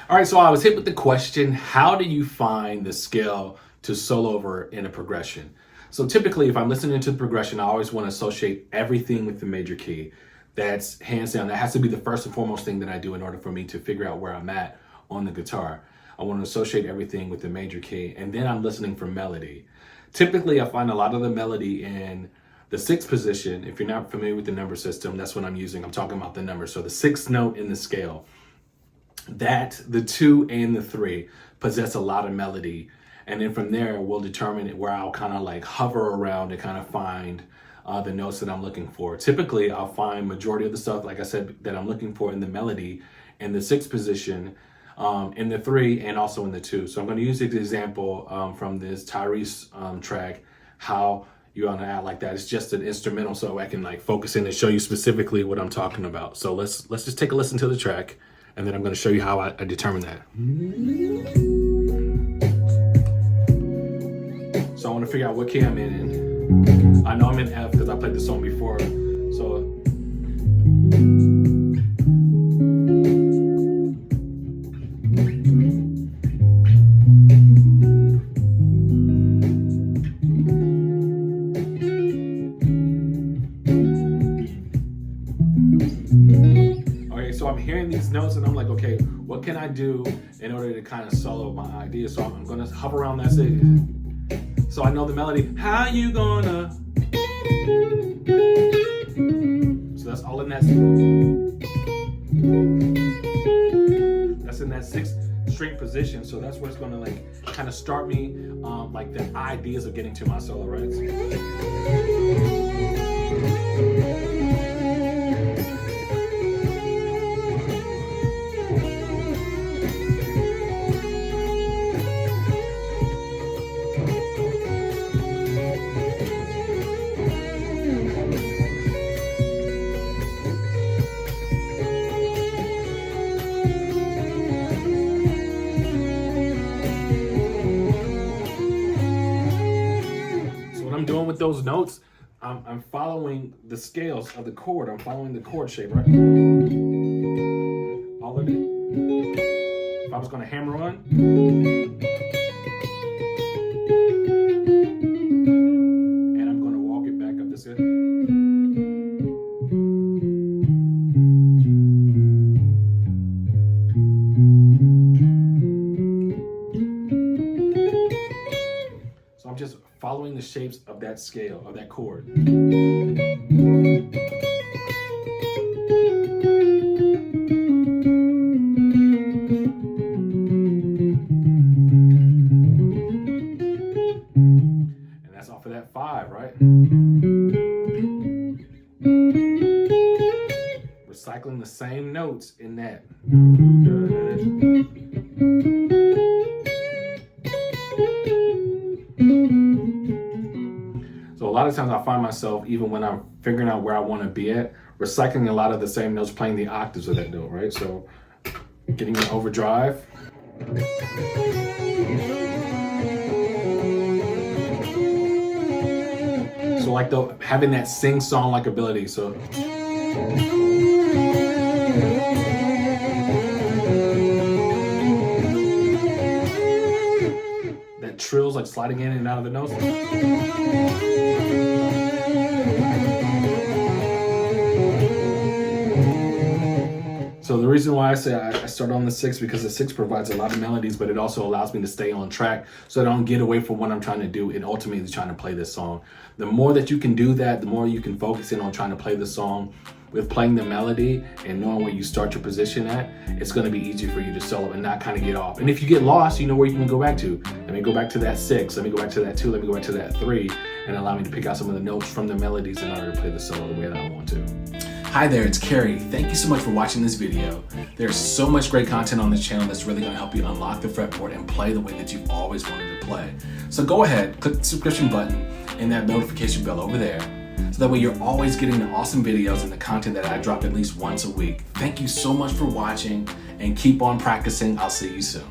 All right, so I was hit with the question, how do you find the scale to solo over in a progression? So typically, if I'm listening to the progression, I always want to associate everything with the major key. That's hands down. That has to be the first and foremost thing that I do in order for me to figure out where I'm at on the guitar. I want to associate everything with the major key, and then I'm listening for melody. Typically, I find a lot of the melody in the sixth position. If you're not familiar with the number system, that's what I'm using. I'm talking about the number. So the sixth note in the scale. That the 2 and the 3 possess a lot of melody, and then from there we'll determine where I'll kind of like hover around and kind of find the notes that I'm looking for. Typically I'll find majority of the stuff, like I said, that I'm looking for in the melody in the sixth position, in the 3, and also in the 2. So I'm going to use the example from this guitarist track, how you want to add like that. It's just an instrumental, so I can like focus in and show you specifically what I'm talking about. So let's just take a listen to the track, and then I'm going to show you how I determine that. So I want to figure out what key I'm in. I know I'm in F because I played this song before. So So I'm hearing these notes and I'm like, okay, what can I do in order to kind of solo my idea? So I'm gonna hover around that stage. So I know the melody, how you gonna? So that's all in that. That's in that sixth string position. So that's where it's gonna like kind of start me like the ideas of getting to my solo, right? I'm doing with those notes, I'm following the scales of the chord. I'm following the chord shape, right? All of it. If I was going to hammer on, and I'm going to walk it back up this way. So I'm just following the shapes of that scale, of that chord. And that's off of that 5, right? Recycling the same notes in that. So a lot of times I find myself, even when I'm figuring out where I want to be at, recycling a lot of the same notes, playing the octaves of that note, right? So getting an overdrive. So like having that sing-song-like ability. So that trills like sliding in and out of the notes. So the reason why I say I start on the 6, because the 6 provides a lot of melodies, but it also allows me to stay on track so I don't get away from what I'm trying to do and ultimately trying to play this song. The more that you can do that, the more you can focus in on trying to play the song with playing the melody and knowing where you start your position at. It's going to be easier for you to solo and not kind of get off. And if you get lost, you know where you can go back to. Let me go back to that 6, let me go back to that 2, let me go back to that 3, and allow me to pick out some of the notes from the melodies in order to play the solo the way that I want to. Hi there, it's Kerry. Thank you so much for watching this video. There's so much great content on this channel that's really going to help you unlock the fretboard and play the way that you've always wanted to play. So go ahead, click the subscription button and that notification bell over there, so that way you're always getting the awesome videos and the content that I drop at least once a week. Thank you so much for watching, and keep on practicing. I'll see you soon.